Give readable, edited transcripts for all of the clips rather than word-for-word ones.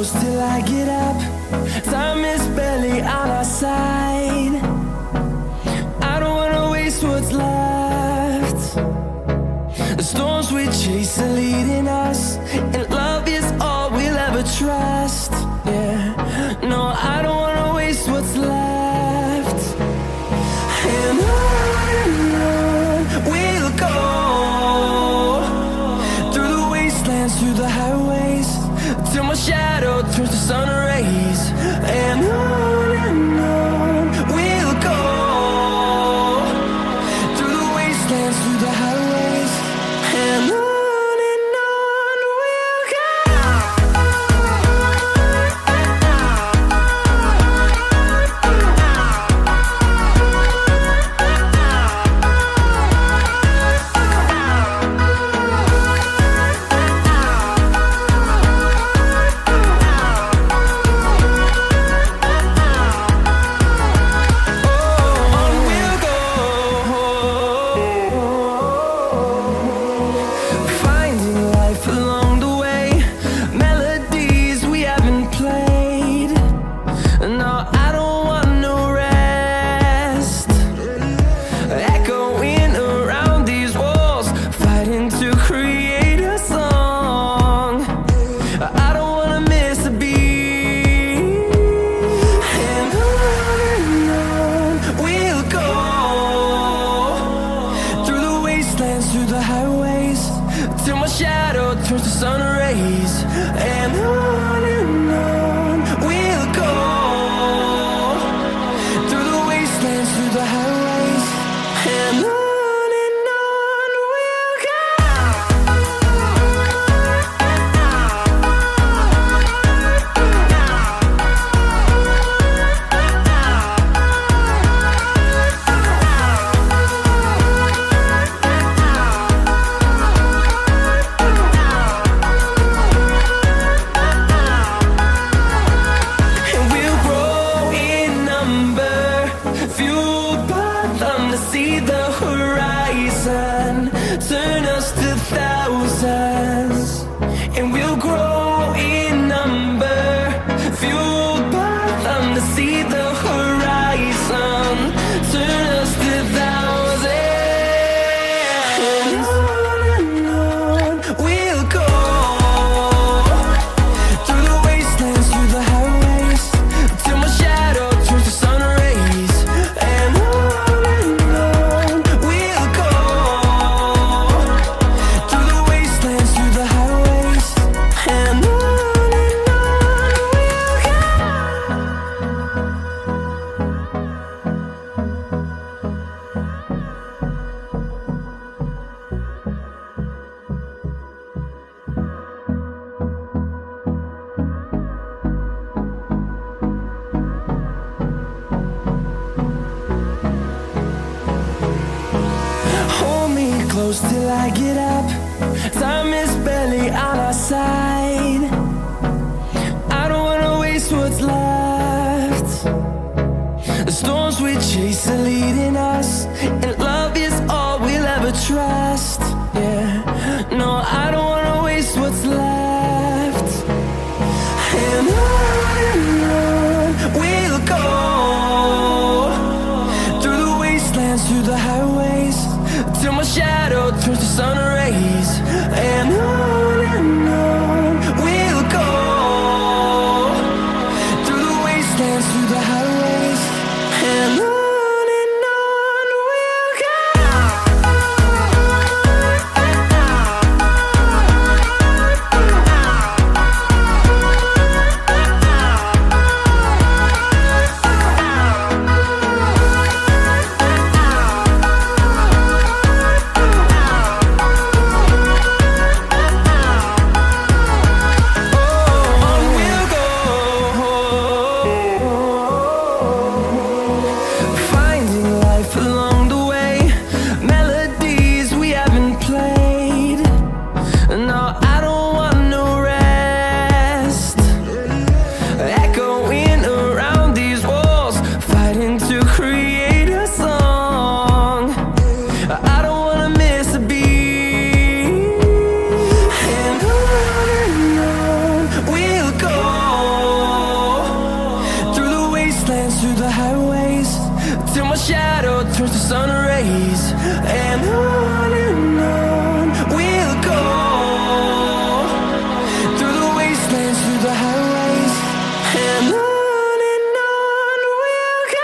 close till I get up. Time is barely on our side. I don't wanna waste what's left. The storms we chase are leading us, and love is all we'll ever trust. Yeah, no, I don't wanna waste what's left. And on we'll go, through the wastelands, through the highways, till my shadow turns to sun rays. And on we'll go, through the wastelands, through the highways, and on we'll go. Through the highways, till my shadow turns to sun rays. And on we'll go, through the wastelands, through the highways, and on we'll go. See the horizon, turn us to thousands, and we'll grow in number, fueled by them. To see the horizon, turn us to thousands, and on we'll go, through the wastelands, through the highways, till my shadow turns to sun rays. And close till I get up. Time is barely on our side. I don't wanna waste what's left. The storms we chase are leading us, and love is all we'll ever trust. Yeah, no, I don't wanna waste what's left. And on we'll go, through the wastelands, through the highways, till my shadow turns to sun rays. And on we'll go, through the wastelands, through the highways, and on wastelands, through the highways, till my shadow turns to sun rays. And on we'll go, through the wastelands, through the highways, and on we'll go.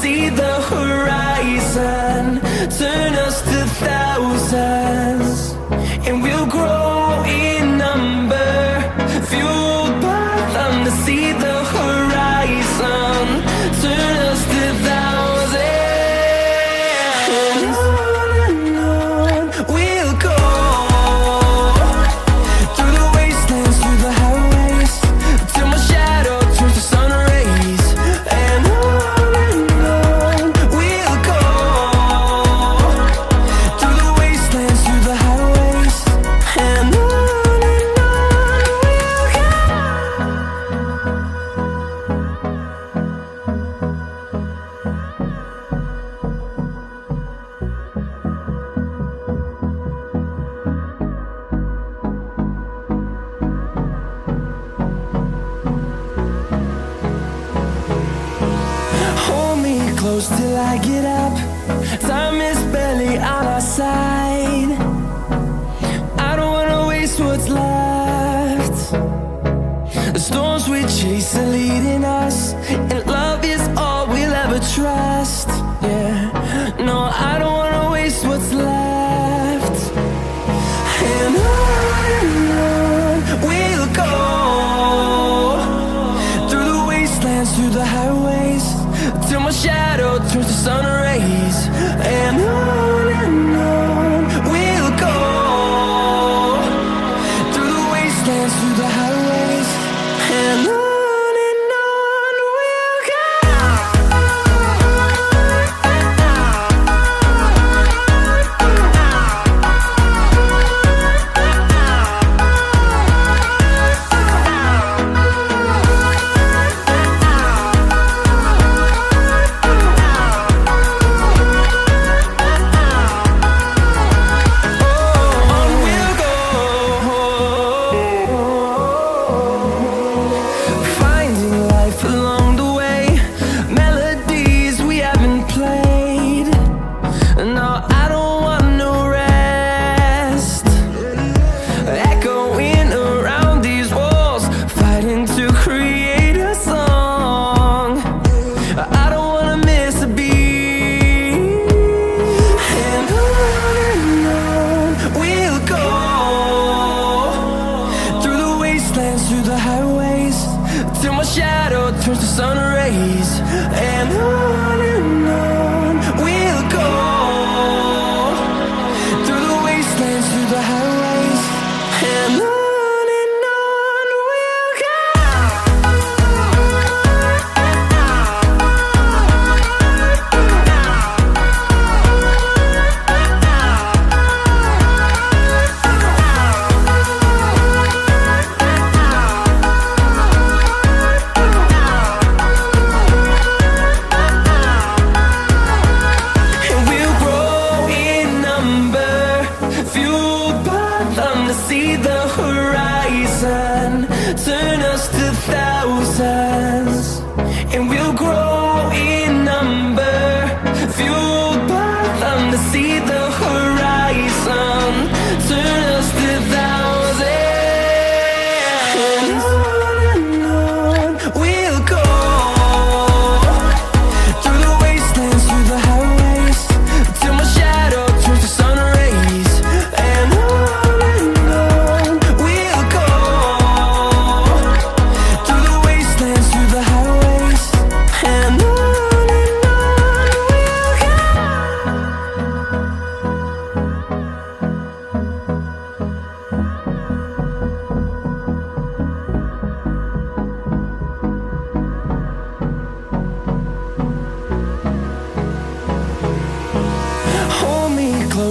See the horizon, turn us to thousands, and we'll grow in number, fueled by them to see the horizon, turn us to thousands, and on we'll go, through the wastelands, through the highways, till my shadow turns to sun rays. And close till I get up. Time is barely on our side. I don't wanna waste what's left. The storms we chase are leading us, and love is all we'll ever trust. Yeah, no, I don't wanna waste what's left. And on we'll go, through the wastelands, through the highways, till my shadow turns to sun rays. And on we'll go, through the wastelands, through the highways, and on we'll go.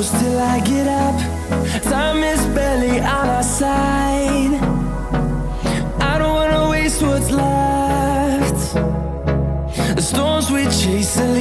close till I get up. Time is barely on our side. I don't wanna waste what's left. The storms we chase are